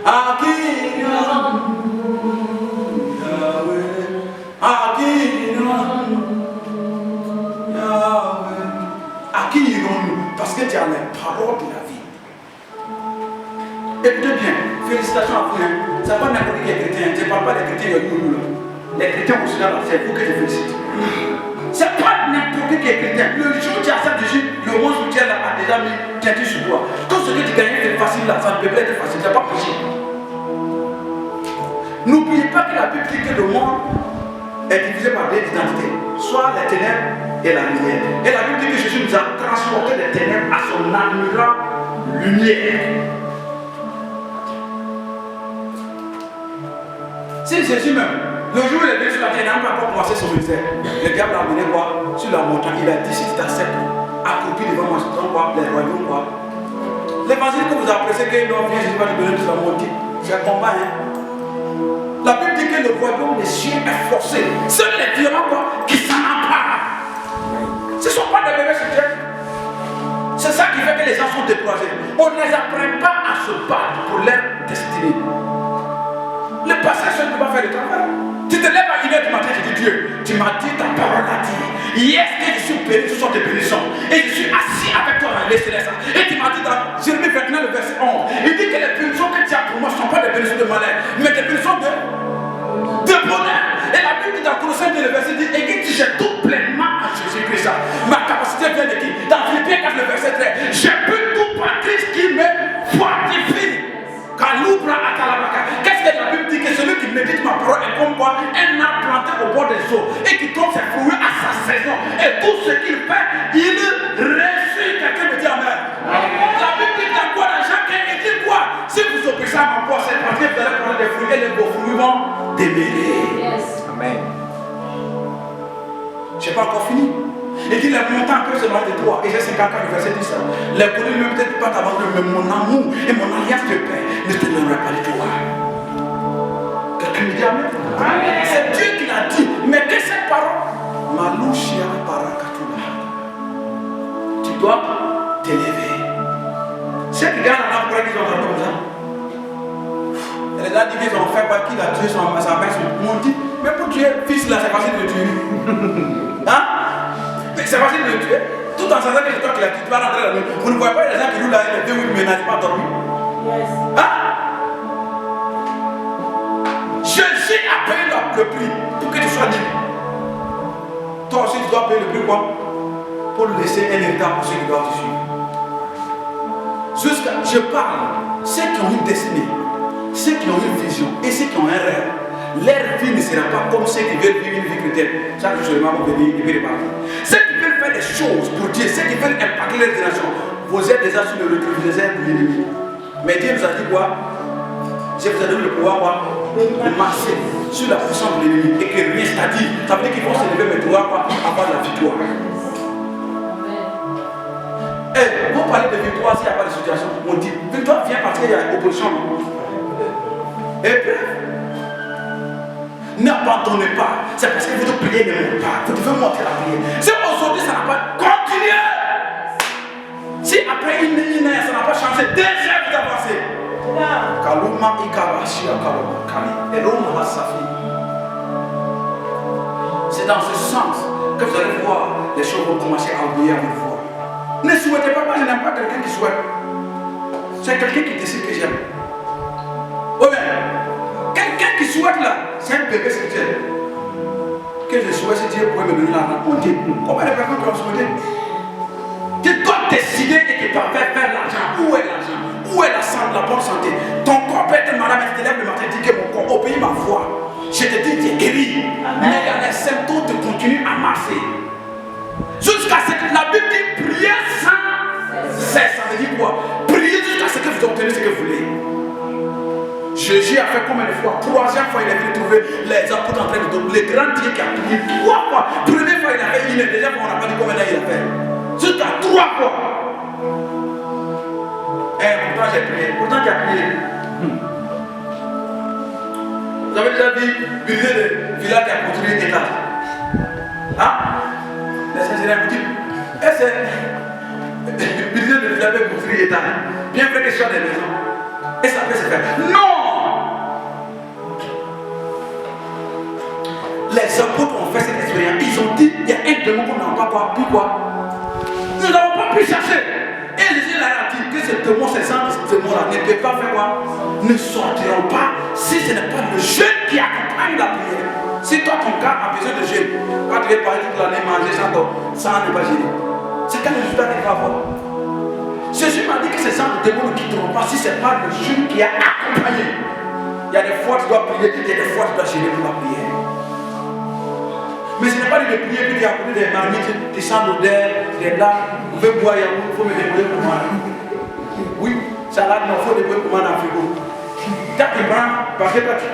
[SPEAKER 1] à qui irons-nous? Yahweh, à qui irons-nous? Yahweh, à qui irons-nous? Parce que tu as les paroles de la vie. Écoutez bien, félicitations à vous. Ce n'est pas n'importe qui est chrétien. Je ne parle pas des chrétiens de nous. Les chrétiens au Sud, c'est vous que je félicite. Ce n'est pas n'importe qui est chrétien. Le jour où tu as ça de Jésus, le monde spirituel a déjà mis teinture sur toi. Tout ce que tu gagnais était facile là, ça ne peut pas être facile. Ce n'est pas possible. N'oubliez pas que la Bible dit que le monde est divisé par deux identités, soit les ténèbres et la lumière. Et la Bible dit que Jésus nous a transporté des ténèbres à son admirable lumière. Si Jésus même, le jour où il est venu sur la terre, il n'a pas encore commencé son ministère. Le diable l'a amené quoi? Sur la montagne, il a dit si tu t'acceptes, accroupi devant moi, c'est quoi? Les royaumes quoi? L'évangile que vous appréciez que l'homme vient, Jésus va nous donner tout ça, mon dit, c'est un combat hein. La Bible dit que le royaume des cieux est forcé. Seuls les violents quoi, qui s'en emparent. Ce ne sont pas des bébés spirituels. C'est ça qui fait que les gens sont découragés. On ne les apprend pas à se battre pour leur destinée. Le passage ne peut pas faire le travail. Tu te lèves à 1h du matin et tu dis Dieu, tu m'as dit, ta parole a dit. Hier que je suis béni, ce sont des bénédictions. Et je suis assis avec toi dans les célestes. Et tu m'as dit dans Jérémie 29, le verset 11. Il dit que les bénédictions que tu as pour moi ne sont pas des bénédictions de malheur, mais des bénédictions de bonheur. Et la Bible dit dans Colossiens 2, le verset 10, et que j'ai tout pleinement à Jésus-Christ. Ma capacité vient de qui? Dans Philippiens 4, le verset 13. J'ai pu tout par Christ qui me fortifie. Qu'est-ce que la Bible dit? Que celui qui médite ma parole est comme quoi un arbre planté au bord des eaux et qui tombe ses fruits à sa saison. Et tout ce qu'il fait, il réussit. Quelqu'un me dit Amen. La Bible dit dans quoi dans Jacques 1, il dit quoi? Si vous obéissez à ma voix, c'est parce que vous allez prendre des fruits et les beaux fruits vont demeurer. Amen. Je n'ai pas encore fini. Il dit les montagnes peuvent se mettre de toi. Et j'ai 50 ans, le verset 10. Les collines ne peut-être pas t'avancer, mais mon amour et mon alliance de paix ne te donnera pas de toi. Quelqu'un me dit Amen. C'est Dieu qui l'a dit. Mais que cette parole, Malouchia Parakatula, tu dois t'élever. Ceux qui gagnent la lampe, ils ont entendu comme ça. Et les gens disent qu'ils ont fait quoi? Qu'il a tué sa mère. On dit, mais pour tuer fils là, c'est facile de tuer. Hein? Mais c'est facile de le tuer. Tout en sachant que c'est toi qui l'as tué, tu vas rentrer là. Vous ne voyez pas les gens qui roulent là, les deux mais n'arrivent pas à dormir. Hein? Jésus a payé le prix pour que tu sois libre. Toi aussi, tu dois payer le prix quoi? Pour laisser un héritage pour ceux qui doivent te suivre. Je parle, ceux qui ont une destinée, ceux qui ont une vision et ceux qui ont un rêve. Leur vie ne sera pas comme ceux qui veulent vivre une vie chrétienne. Chaque jour, seulement pour venir et repartir. Ceux qui veulent faire des choses pour Dieu, ceux qui veulent impacter leur génération, vous êtes déjà sur le rétroviseur de l'ennemi. Mais Dieu nous a dit quoi? Je vous ai donné le pouvoir quoi? De marcher sur la puissance de l'ennemi et que rien c'est-à-dire. Ça veut dire qu'ils vont se lever mais pouvoir quoi? Avoir la victoire. Et vous parlez de victoire s'il n'y a pas de situation. On dit victoire vient parce qu'il y a une opposition. Et bref. N'abandonnez pas. C'est parce que votre prière ne monte pas. Vous devez monter la prière. Si aujourd'hui ça n'a pas continué. Si après une heure ça n'a pas changé, déjà vous avancez. Kaluma Ikabashia Kaluma Kali. Eloma Hasafi. C'est dans ce sens que vous allez voir les choses vont commencer à obéir à votre voix. Ne souhaitez pas, moi je n'aime pas quelqu'un qui souhaite. C'est quelqu'un qui décide que j'aime. Oh bien, quelqu'un qui souhaite là, c'est un bébé spirituel. Que je souhaite, si Dieu pourrait me donner l'argent. On dit, combien de personnes doivent souhaiter? Tu dois décider et tu dois faire l'argent. Où est l'argent? Où est la santé, la bonne santé? Ton corps peut être malade, mais tu te lèves le matin et dis que mon corps obéit ma voix. Je te dis, tu es guéri. Mais il y a les symptômes qui continuent à marcher. Jusqu'à ce que la Bible dit prier sans cesse. Ça veut dire quoi? Priez jusqu'à ce que vous obtenez ce que vous voulez. Jésus a fait combien de fois? Troisième fois, il est venu trouver les apôtres en train de donner. Le grand Dieu qui a prié 3 fois. Première fois, il a fait 1 heure. Deuxième fois, on n'a pas dit combien d'heures il a fait. Jusqu'à 3 fois. Pourtant, j'ai prié. Pourtant, tu as prié. Vous avez déjà vu briser le village qui a construit un étage? Hein? Laissez-moi vous dire. Et c'est briser le village qui a construit un étage. Bien vrai que ce soit des maisons. Et ça peut se faire. Non! Les apôtres ont fait cette expérience. Ils ont dit, il y a un démon qu'on n'a pas pu quoi? Nous n'avons pas pu chercher. Et Jésus leur a dit que ce démon, ces gens de ce démon-là ne peuvent pas faire quoi? Ne sortiront pas si ce n'est pas le jeûne qui accompagne la prière. Si toi, ton cas a besoin de jeûne, quand tu veux parler toute l'année manger sans ne pas gêner, c'est quel résultat qu'il va avoir? Jésus m'a dit que ces gens de démons ne quitteront pas si ce n'est pas le jeûne qui a accompagné. Il y a des fois tu dois prier, il y a des fois tu dois gêner pour la prière. Mais ce n'est pas de prier puis tu as appelé des marmites, des sangs d'odeur, des larmes. Vous pouvez boire, il faut me débrouiller pour moi. Oui, ça là, il faut débrouiller pour moi dans le frigo. Quand tu prends, parce que toi tu.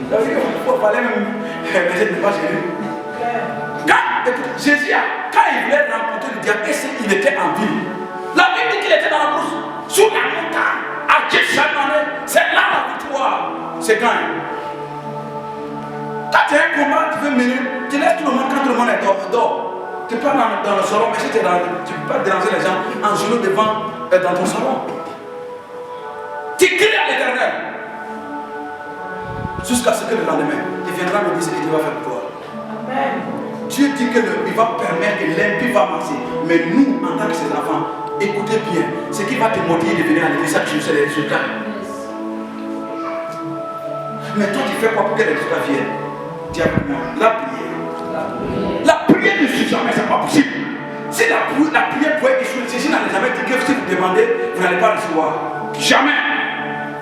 [SPEAKER 1] Ça veut dire qu'il faut parler même. Mais je ne peux pas gêner. Jésus, quand il voulait rencontrer le diable, il était en ville. La Bible dit qu'il était dans la brousse, sous la montagne, à Gethsemane. C'est là la victoire. C'est gagne. Quand tu as un combat, tu veux mener, tu laisses tout le monde quand tout le monde est dehors. Tu pars dans le salon, mais si tu es dans, tu ne peux pas déranger les gens en genoux devant, dans ton salon. Tu cries à l'Éternel. Jusqu'à ce que le lendemain, il viendra me dire ce qu'il va faire pour toi. Amen. Dieu dit qu'il va permettre que l'impie va marcher. Mais nous, en tant que ses enfants, écoutez bien, ce qui va te motiver de venir à l'église, ça, c'est les résultats. Mais toi, tu fais quoi pour que les résultats viennent? Dis avec moi, la prière. La prière ne suffit jamais, c'est pas possible. Si la prière pouvait échouer, Jésus n'a jamais dit que si vous demandez, vous n'allez pas recevoir. Jamais.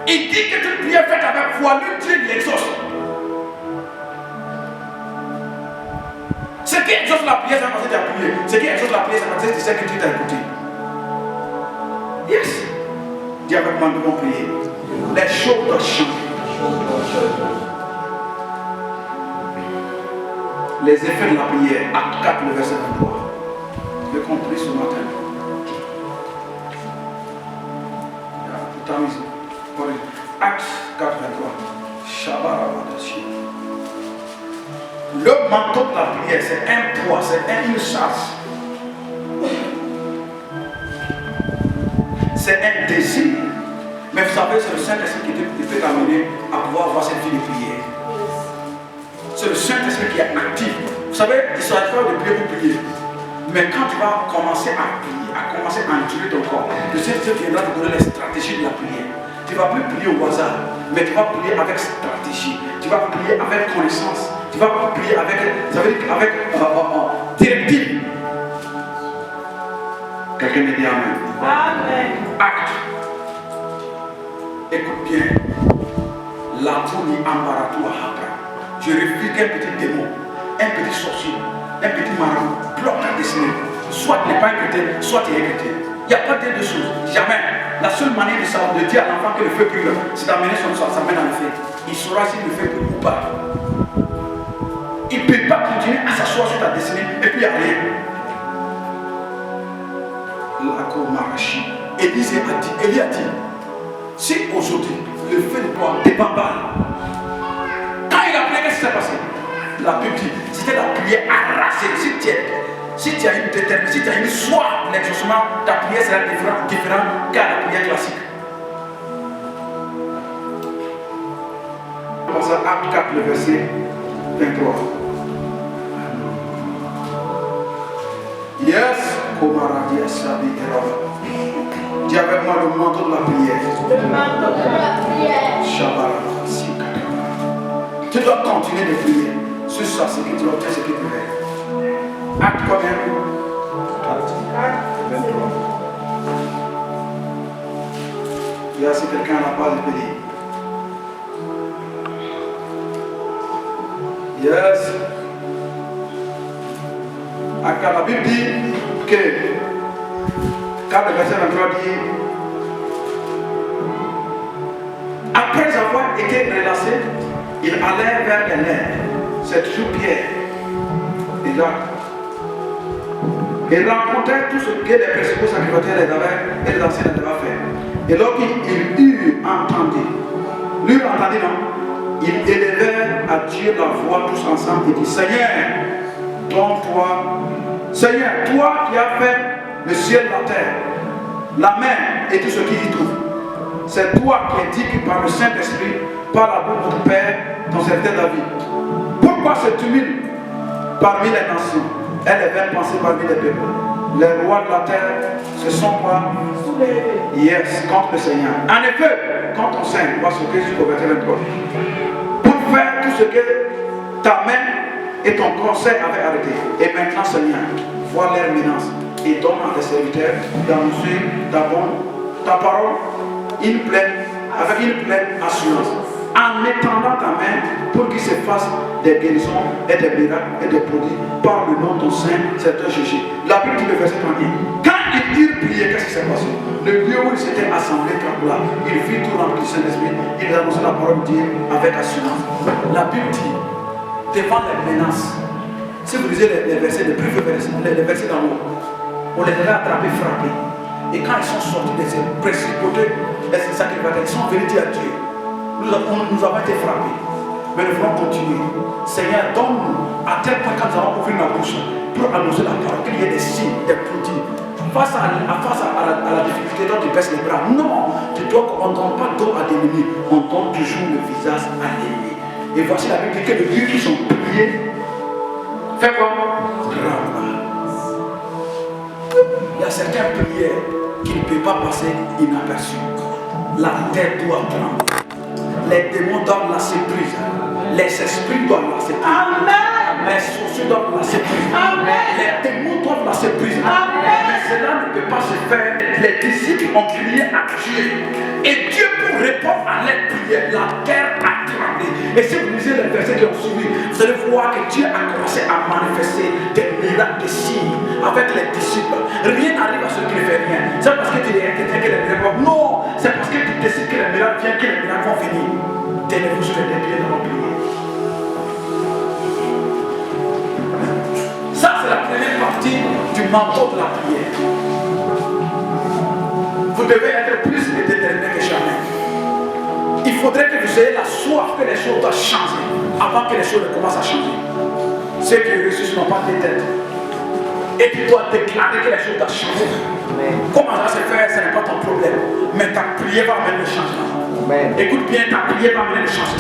[SPEAKER 1] Il dit que toute prière faite avec foi, lui, Dieu l'exauce. Ce qui exauce la prière, c'est parce que tu as prié. Ce qui exauce la prière, c'est parce que tu sais que tu t'as écouté. Yes. Dis avec moi, nous devons prier. Les choses doivent changer. Les effets de la prière, acte 4, le verset 23. J'ai compris ce matin. Acte 4, 23. Le manteau de la prière, c'est un poids, c'est une charge. C'est un désir. Mais vous savez, c'est le Saint-Esprit qui peut t'amener à pouvoir avoir cette vie de prière. C'est le Saint-Esprit qui est actif. Vous savez, il sera faire de prier pour prier. Mais quand tu vas commencer à prier, à commencer à intuer ton corps, le Saint-Esprit viendra te donner les stratégies de la prière. Tu ne vas plus prier au hasard, mais tu vas prier avec stratégie. Tu vas prier avec connaissance. Tu vas prier avec, ça veut dire avec directive. Quelqu'un me dit Amen.
[SPEAKER 2] Amen.
[SPEAKER 1] Acte. Écoute bien. La tournée embaratoire après. Je refuse qu'un petit démon, un petit sorcier, un petit marabout bloque ta destinée. Soit tu n'es pas un chrétien, soit tu es un chrétien. Il n'y a pas de deux choses. Jamais. La seule manière de savoir, de dire à l'enfant que le feu brûle, c'est d'amener sa main dans le feu. Il saura si le feu brûle ou pas. Il ne peut pas continuer à s'asseoir sur ta destinée et puis il n'y a rien. Élie a dit, si aujourd'hui le feu de bois dépend pas, quand il a prié, qu'est-ce qui s'est passé? La Bible dit, c'était la prière arrachée. Si tu as une détermination, si tu as une soif d'exaucement, ta prière sera différente qu'à la prière classique. le verset 23. Yes, Komaradia Sabi Eraba. Dis avec moi le manteau de la prière.
[SPEAKER 2] Le manteau de la prière.
[SPEAKER 1] Shabara, Sikara. Tu dois continuer de prier. Sur ça, c'est que tu obtiens ce que tu veux. Acte combien? 4. 23. Il y a si quelqu'un n'a pas de prier. Yes. La Bible dit que quand le verset 23 dit après avoir été relâché, il allait vers les lèvres. C'est toujours Pierre et Jacques. Il rencontrait tout ce que les principaux sacrificateurs et les anciens devaient faire. Et lorsqu'il eut entendu, lui entendit non, il élevait à Dieu la voix tous ensemble et dit Seigneur, Seigneur, toi qui as fait le ciel, la terre, la mer et tout ce qui y trouve, c'est toi qui as dit que par le Saint-Esprit, par la bouche de ton Père, ton serviteur David. Pourquoi ce tumulte parmi les nations et les vaines pensées parmi les peuples? Les rois de la terre se sont quoi? Yes, contre le Seigneur. En effet, quand on saigne, on va se créer jusqu'au verset 23. Pour faire tout ce que ta main et ton conseil avaient arrêté. Et maintenant, Seigneur, vois leur menace et donne à tes serviteurs d'annoncer ta parole avec une pleine assurance, en étendant ta main pour qu'il se fasse des guérisons et des miracles et des prodiges par le nom de ton Saint, c'est un Jésus. La Bible dit le verset 31. Quand ils priaient, qu'est-ce qui s'est passé? Le lieu où ils s'étaient assemblés, là, ils firent tout rempli du Saint-Esprit, ils annonçaient la parole de Dieu avec assurance. La Bible dit, devant les menaces, si vous lisez les versets, les versets d'en haut, on les avait attrapés, frappés. Et quand ils sont sortis de ces principautés, ces sacrificateurs, ils sont venus dire à Dieu, nous avons été frappés, mais nous voulons continuer. Seigneur, donne-nous à tel point quand nous allons ouvrir la bouche pour annoncer la parole, qu'il y ait des signes, des prodiges. Face à la difficulté dont tu baisses les bras. Non, on ne donne pas dos à l'ennemi, on donne toujours le visage à l'ennemi. Et voici la Bible dit que le Dieu qui sont priés fait quoi? Il y a certaines prières qui ne peuvent pas passer inaperçues. La tête doit trembler. Les démons doivent lâcher prise. Les esprits doivent lâcher prise. Amen. Les sorciers doivent lâcher prise. Amen. Les démons doivent lâcher prise. Amen. Mais cela ne peut pas se faire. Les disciples ont crié à Dieu. Et Dieu, pour répondre à leur prière, la terre a tremblé. Et si vous lisez les versets qui ont suivi, vous allez voir que Dieu a commencé à manifester des miracles, des signes avec les disciples. Rien n'arrive à ceux qui ne font rien. C'est parce que tu es inquiété que les miracles vont. Non, c'est parce que tu décides que les miracles viennent, que les miracles vont venir. Tenez-vous sur les pieds dans la prière. Ça, c'est la première partie du manteau de la prière. Vous devez être plus déterminé que jamais. Il faudrait que vous ayez la soif que les choses doivent changer avant que les choses ne commencent à changer. Ceux qui réussissent n'ont pas de tête. Et tu dois déclarer que les choses doivent changer. Comment ça se fait, ce n'est pas ton problème. Mais ta prière va amener le changement. Écoute bien, ta prière va amener le changement.